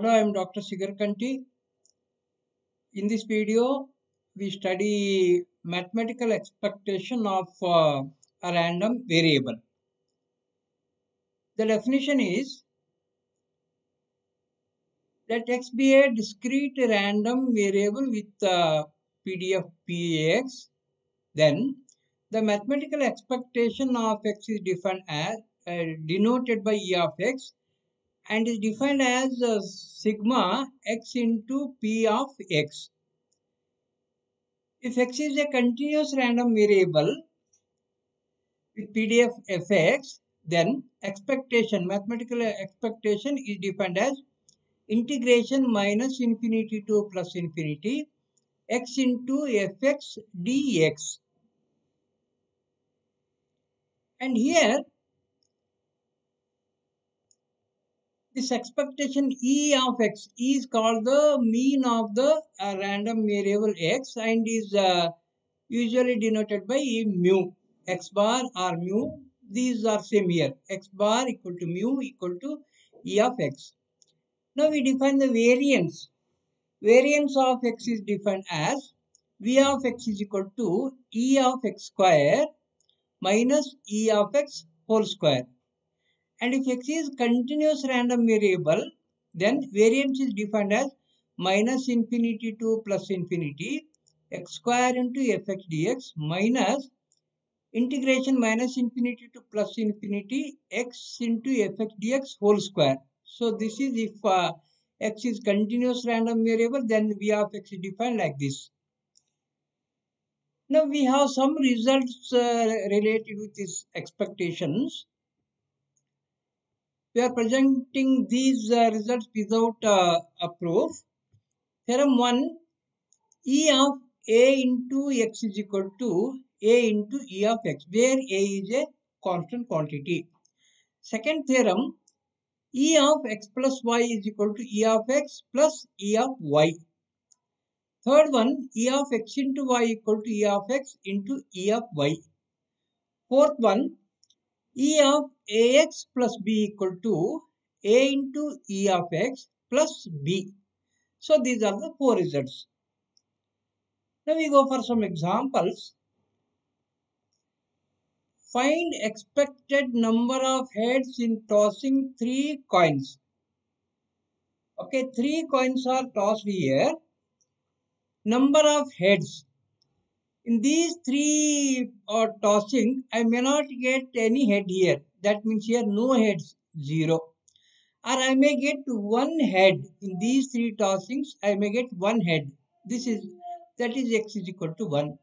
Hello, I am Dr. Sigarkanti. In this video, we study mathematical expectation of a random variable. The definition is that x be a discrete random variable with PDF PAX. Then the mathematical expectation of x is defined as denoted by E of x and is defined as sigma x into P of x. If x is a continuous random variable with PDF fx, then mathematical expectation is defined as integration minus infinity to plus infinity x into fx dx. And here, this expectation E of x is called the mean of the random variable x and is usually denoted by mu. X bar or mu, these are same here. X bar equal to mu equal to E of x. Now we define the variance. Variance of x is defined as V of x is equal to E of x square minus E of x whole square. And if x is continuous random variable, then variance is defined as minus infinity to plus infinity x square into fx dx minus integration minus infinity to plus infinity x into fx dx whole square. So this is if x is continuous random variable, then V of x is defined like this. Now we have some results related with these expectations. We are presenting these results without a proof. Theorem 1, E of A into x is equal to A into E of x, where A is a constant quantity. Second theorem, E of x plus y is equal to E of x plus E of y. Third one, E of x into y equal to E of x into E of y. Fourth one, E of ax plus b equal to A into E of x plus b. So these are the four results. Now we go for some examples. Find expected number of heads in tossing 3 coins. Okay, 3 coins are tossed here. Number of heads. In these 3 tossing, I may not get any head here. That means here no heads, 0. Or I may get 1 head. In these 3 tossings, I may get 1 head. That is x is equal to 1.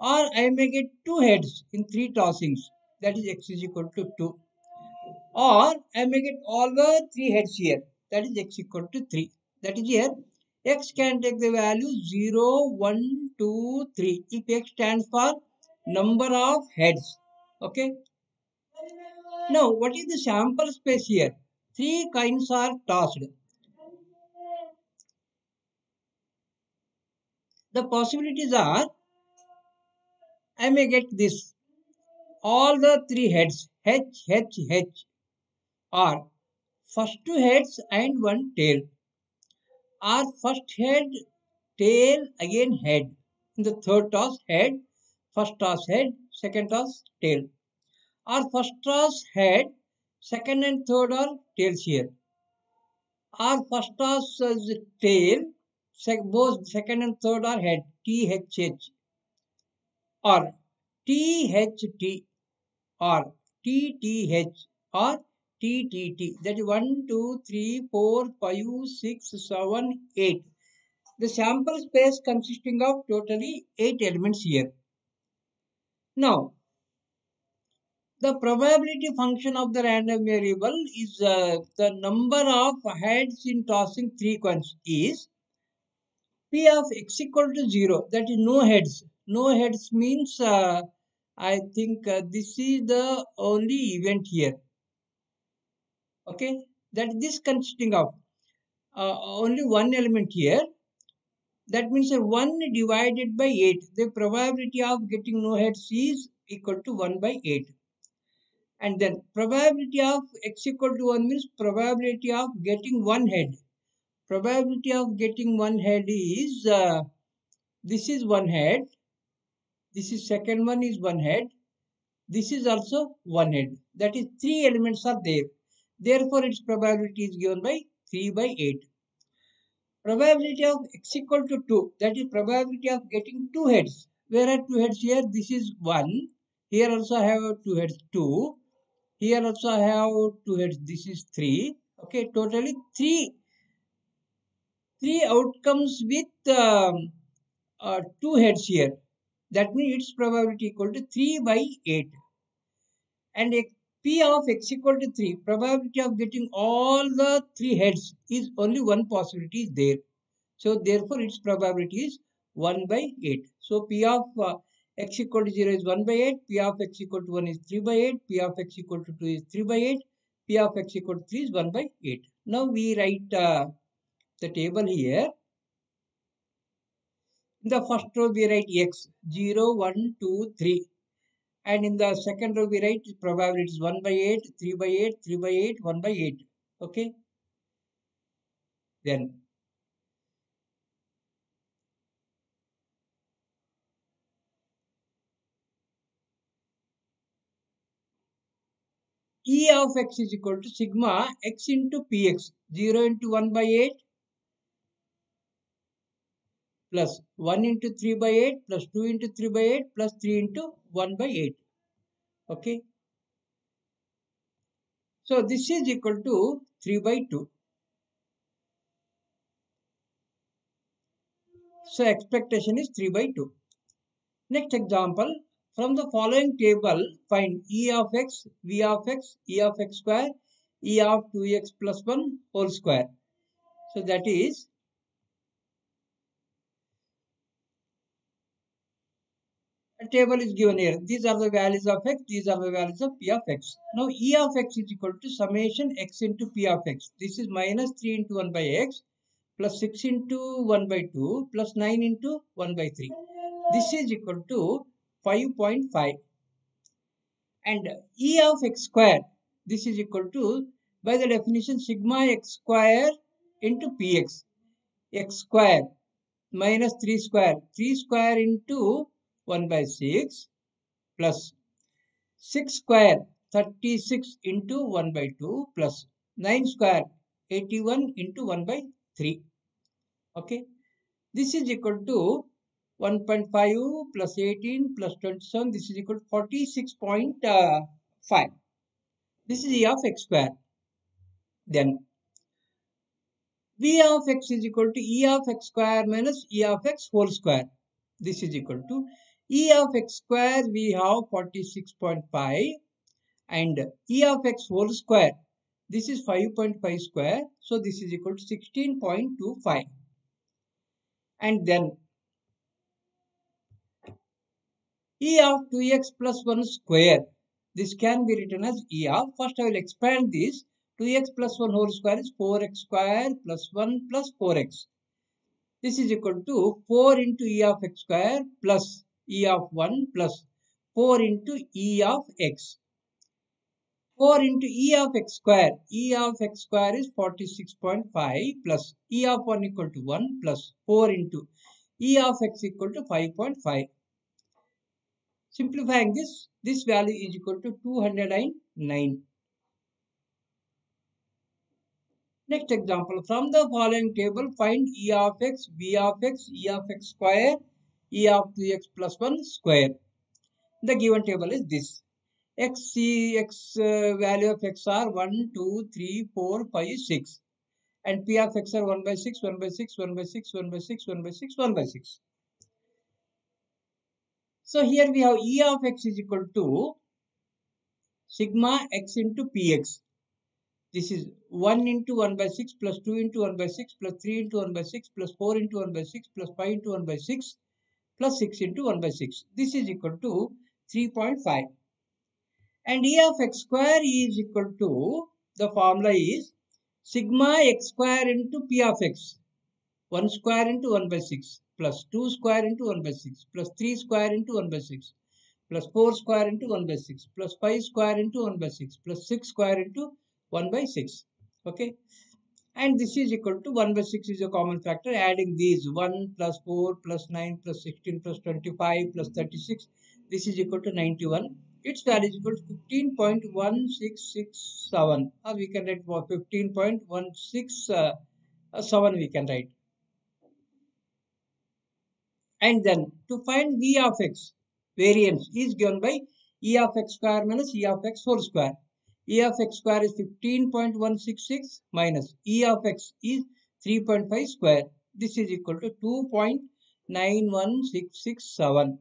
Or I may get 2 heads in 3 tossings. That is x is equal to 2. Or I may get all the 3 heads here. That is x equal to 3. That is here. X can take the value 0, 1, 2, 3. If x stands for number of heads. Okay. Now, what is the sample space here? 3 coins are tossed. The possibilities are, I may get this. All the 3 heads, H, H, H, are first 2 heads and 1 tail. Or first head, tail, again head. In the third toss, head, first toss head, second toss tail. Or first toss head, second and third are tails here. Or first toss is tail, both second and third are head, T, H, H. Or T, H, T. Or TTH or TTT. That is 1, 2, 3, 4, 5, 6, 7, 8. The sample space consisting of totally 8 elements here. Now, the probability function of the random variable is the number of heads in tossing 3 coins is P of x equal to 0. That is no heads. No heads means I think this is the only event here. Okay, that this consisting of only one element here. That means 1 divided by 8. The probability of getting no heads is equal to 1 by 8. And then probability of x equal to 1 means probability of getting 1 head. probability of getting one head is, this is one head, this is second one is one head, this is also one head. That is, three elements are there. Therefore, its probability is given by 3 by 8. Probability of x equal to 2, that is probability of getting two heads. Where are two heads here? This is 1. Here also I have two heads 2. Here also I have two heads. This is 3. Okay, totally three outcomes with two heads here. That means its probability equal to 3 by 8. And P of x equal to 3, probability of getting all the three heads is only one possibility is there. So therefore its probability is 1 by 8. So P of x equal to 0 is 1 by 8, P of x equal to 1 is 3 by 8, P of x equal to 2 is 3 by 8, P of x equal to 3 is 1 by 8. Now we write the table here. In the first row we write x 0, 1, 2, 3. And in the second row we write probability is 1 by 8, 3 by 8, 3 by 8, 1 by 8. Okay. Then E of x is equal to sigma x into px, 0 into 1 by 8 plus 1 into 3 by 8 plus 2 into 3 by 8 plus 3 into 1 by 8. Okay. So this is equal to 3 by 2. So expectation is 3 by 2. Next example, from the following table, find E of x, V of x, E of x square, E of 2x plus 1 whole square. So that is, a table is given here. These are the values of x, these are the values of P of x. Now E of x is equal to summation x into P of x. This is minus 3 into 1 by x plus 6 into 1 by 2 plus 9 into 1 by 3. This is equal to 5.5. And E of x square, this is equal to, by the definition, sigma x square into px. X square minus 3 square. 3 square into 1 by 6 plus 6 square 36 into 1 by 2 plus 9 square 81 into 1 by 3. Okay. This is equal to 1.5 plus 18 plus 27. This is equal to 46.5. This is E of x square. Then V of x is equal to E of x square minus E of x whole square. This is equal to E of x square, we have 46.5, and E of x whole square, this is 5.5 square. So this is equal to 16.25. And then E of 2x plus 1 square, this can be written as E of, first I will expand this. 2x plus 1 whole square is 4x square plus 1 plus 4x. This is equal to 4 into E of x square plus E of 1 plus 4 into E of x. 4 into E of x square. E of x square is 46.5 plus E of 1 equal to 1 plus 4 into E of x equal to 5.5. Simplifying this value is equal to 209. Next example, from the following table, find E of x, V of x, E of x square, E of 2x plus 1 square. The given table is this. X value of x are 1, 2, 3, 4, 5, 6. And P of x are 1 by 6, 1 by 6, 1 by 6, 1 by 6, 1 by 6, 1 by 6. So here we have E of x is equal to sigma x into Px. This is 1 into 1 by 6 plus 2 into 1 by 6 plus 3 into 1 by 6 plus 4 into 1 by 6 plus 5 into 1 by 6 plus 6 into 1 by 6. This is equal to 3.5. And E of x square is equal to, the formula is sigma x square into P of x. 1 square into 1 by 6 plus 2 square into 1 by 6 plus 3 square into 1 by 6 plus 4 square into 1 by 6 plus 5 square into 1 by 6 plus 6 square into 1 by 6. Okay. And this is equal to 1 by 6 is a common factor. Adding these 1 plus 4 plus 9 plus 16 plus 25 plus 36, this is equal to 91. Its value is equal to 15.1667, or we can write for 15.167 we can write. And then to find V of x, variance is given by E of x square minus E of x whole square. E of x square is 15.166 minus E of x is 3.5 square. This is equal to 2.91667.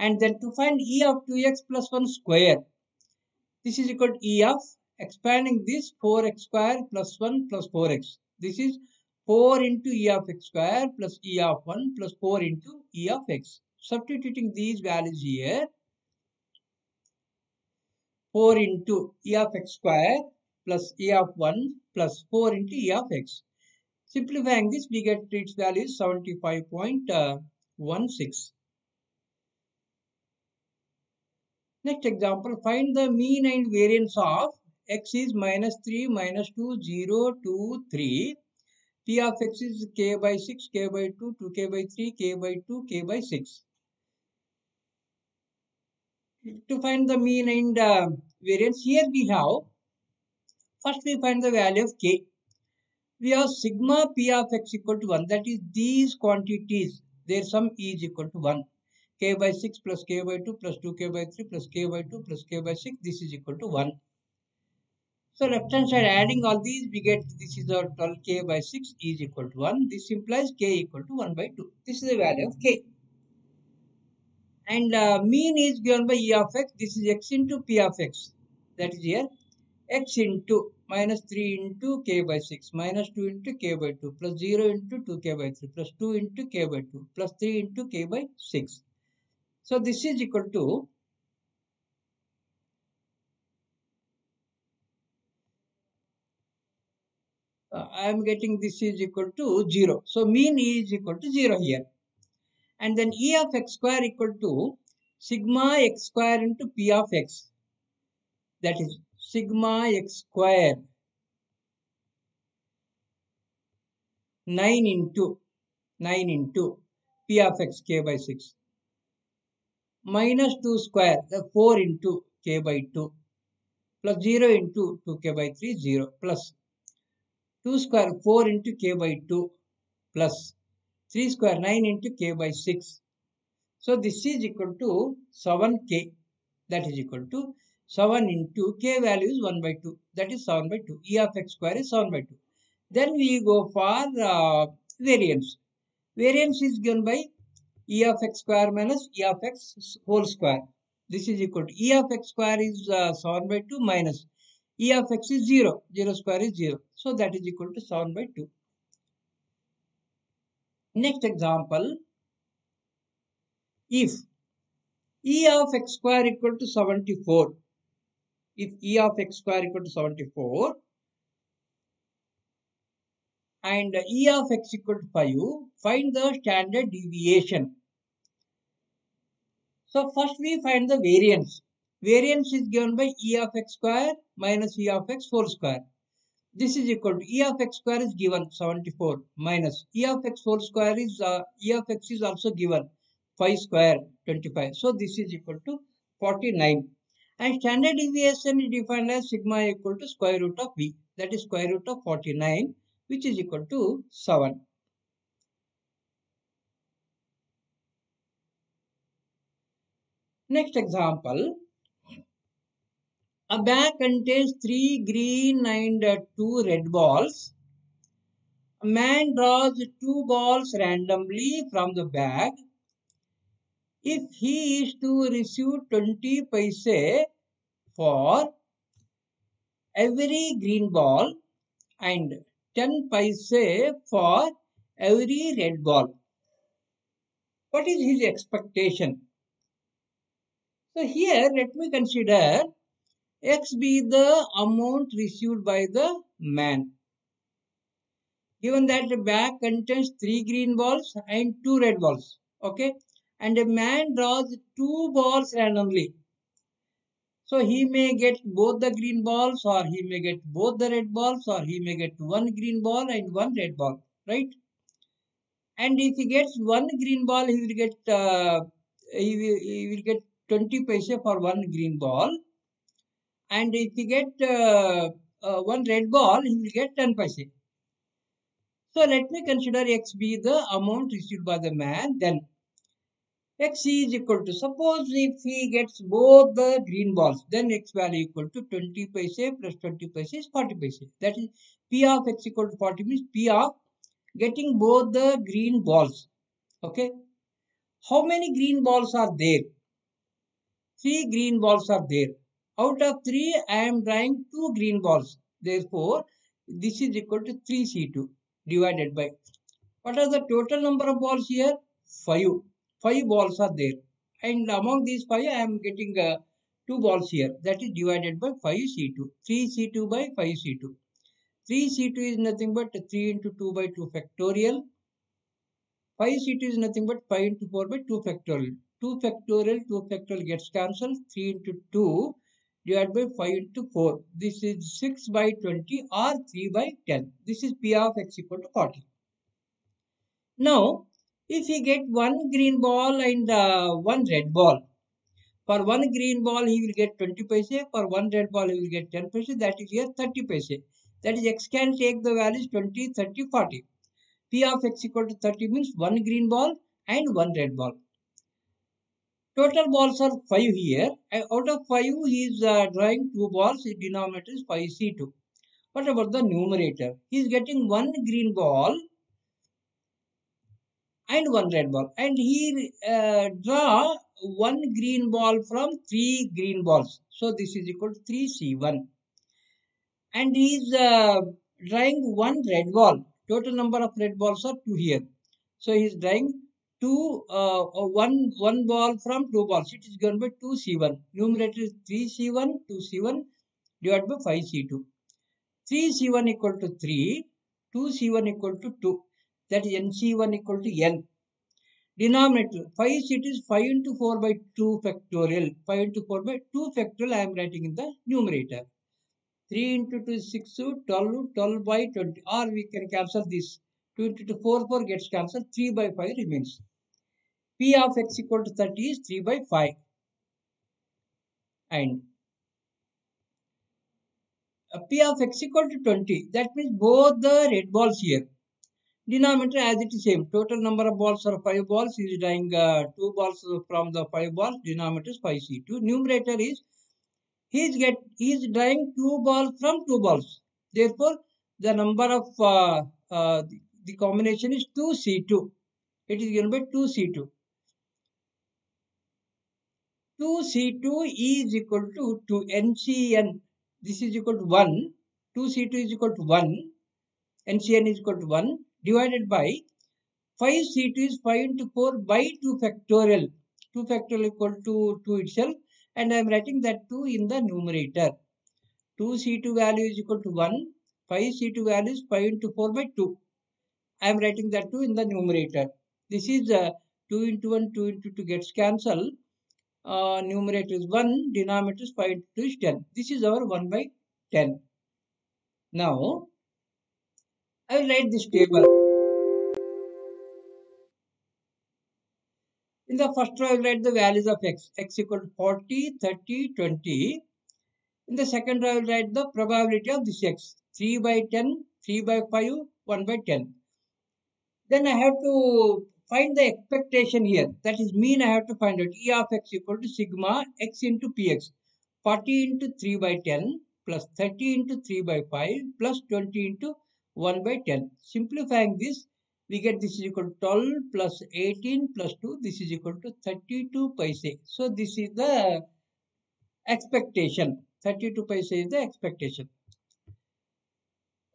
And then to find E of 2x plus 1 square, this is equal to E of expanding this 4x square plus 1 plus 4x. This is 4 into E of x square plus E of 1 plus 4 into E of x. Substituting these values here, 4 into E of x square plus E of 1 plus 4 into E of x. Simplifying this, we get its value is 75.16. Next example, find the mean and variance of x is minus 3, minus 2, 0, 2, 3. P of x is k by 6, k by 2, 2k by 3, k by 2, k by 6. To find the mean and variance, here we have, first we find the value of k. We have sigma p of x equal to 1, that is these quantities, their sum is equal to 1. K by 6 plus k by 2 plus 2k by 3 plus k by 2 plus k by 6, this is equal to 1. So left hand side adding all these, we get this is our 12k by 6 is equal to 1. This implies k equal to 1 by 2. This is the value of k. And mean is given by E of x. This is x into p of x. That is here x into minus 3 into k by 6 minus 2 into k by 2 plus 0 into 2k by 3 plus 2 into k by 2 plus 3 into k by 6. So this is equal to I am getting this is equal to 0. So mean is equal to 0 here. And then E of x square equal to sigma x square into p of x. That is sigma x square 9 into p of x k by 6 minus 2 square, the 4 into k by 2 plus 0 into 2k by 3, 0 plus 2 square 4 into k by 2 plus 3 square 9 into k by 6. So this is equal to 7k, that is equal to 7 into k value is 1 by 2, that is 7 by 2. E of x square is 7 by 2. Then we go for variance. Variance is given by E of x square minus E of x whole square. This is equal to E of x square is 7 by 2 minus E of x is 0. 0 square is 0. So that is equal to 7 by 2. Next example, if E of x square equal to 74, if E of x square equal to 74 and E of x equal to 5, find the standard deviation. So first we find the variance. Variance is given by E of x square minus E of x whole square. This is equal to E of x square is given 74 minus E of x whole square is E of x is also given 5 square 25. So this is equal to 49. And standard deviation is defined as sigma equal to square root of V. That is square root of 49, which is equal to 7. Next example. A bag contains 3 green and 2 red balls. A man draws 2 balls randomly from the bag. If he is to receive 20 paise for every green ball and 10 paise for every red ball, what is his expectation? So here let me consider X be the amount received by the man. Given that the bag contains 3 green balls and 2 red balls, okay, and a man draws 2 balls randomly. So he may get both the green balls, or he may get both the red balls, or he may get one green ball and one red ball, right? And if he gets one green ball, he will get he will get 20 paise for one green ball. And if he get one red ball, he will get 10 paise. So let me consider x be the amount received by the man. Then x is equal to, suppose if he gets both the green balls, then x value equal to 20 paise plus 20 paise is 40 paise. That is p of x equal to 40 means p of getting both the green balls. Okay. How many green balls are there? 3 green balls are there. Out of 3, I am drawing 2 green balls. Therefore, this is equal to 3C2 divided by, what are the total number of balls here? 5. 5 balls are there. And among these 5, I am getting 2 balls here. That is divided by 5C2. 3C2 by 5C2. 3C2 is nothing but 3 into 2 by 2 factorial. 5C2 is nothing but 5 into 4 by 2 factorial. 2 factorial gets cancelled. 3 into 2 divided by 5 into 4. This is 6 by 20 or 3 by 10. This is P of x equal to 40. Now, if we get one green ball and one red ball, for one green ball he will get 20 paise, for one red ball he will get 10 paise, that is here 30 paise. That is x can take the values 20, 30, 40. P of x equal to 30 means one green ball and one red ball. Total balls are 5 here. Out of 5 he is drawing 2 balls, the denominator is 5C2. What about the numerator? He is getting one green ball and one red ball, and he draw one green ball from 3 green balls. So this is equal to 3C1. And he is drawing one red ball. Total number of red balls are 2 here. So he is drawing one ball from 2 balls. It is given by 2C1. Numerator is 3C1, 2C1 divided by 5C2. 3C1 equal to 3, 2C1 equal to 2. That is NC1 equal to N. Denominator 5C2 is 5 into 4 by 2 factorial. 5 into 4 by 2 factorial I am writing in the numerator. 3 into 2 is 6, 12, 12 by 20. Or we can cancel this. 2 into 2, 4, 4 gets cancelled. 3 by 5 remains. P of x equal to 30 is 3 by 5. And P of x equal to 20. That means both the red balls here. Denominator as it is same. Total number of balls are 5 balls. He is drawing 2 balls from the 5 balls. Denominator is 5C2. Numerator is he is drawing 2 balls from 2 balls. Therefore, the number of the combination is 2C2. It is given by 2C2. 2C2 is equal to NCN. This is equal to 1. 2C2 is equal to 1. NCN is equal to 1 divided by 5C2 is 5 into 4 by 2 factorial. 2 factorial equal to 2 itself. And I am writing that 2 in the numerator. 2C2 value is equal to 1. 5C2 value is 5 into 4 by 2. I am writing that 2 in the numerator. This is 2 into 1, 2 into 2 gets cancelled. Numerator is 1, denominator is 5 into 2 is 10. This is our 1 by 10. Now, I will write this table. In the first row, I will write the values of x. X equal to 40, 30, 20. In the second row, I will write the probability of this x. 3 by 10, 3 by 5, 1 by 10. Then I have to find the expectation here. That is mean I have to find out. E of x equal to sigma x into px. 40 into 3 by 10 plus 30 into 3 by 5 plus 20 into 1 by 10. Simplifying this, we get this is equal to 12 plus 18 plus 2. This is equal to 32 paise. So this is the expectation. 32 paise is the expectation.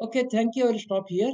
Okay, thank you. I will stop here.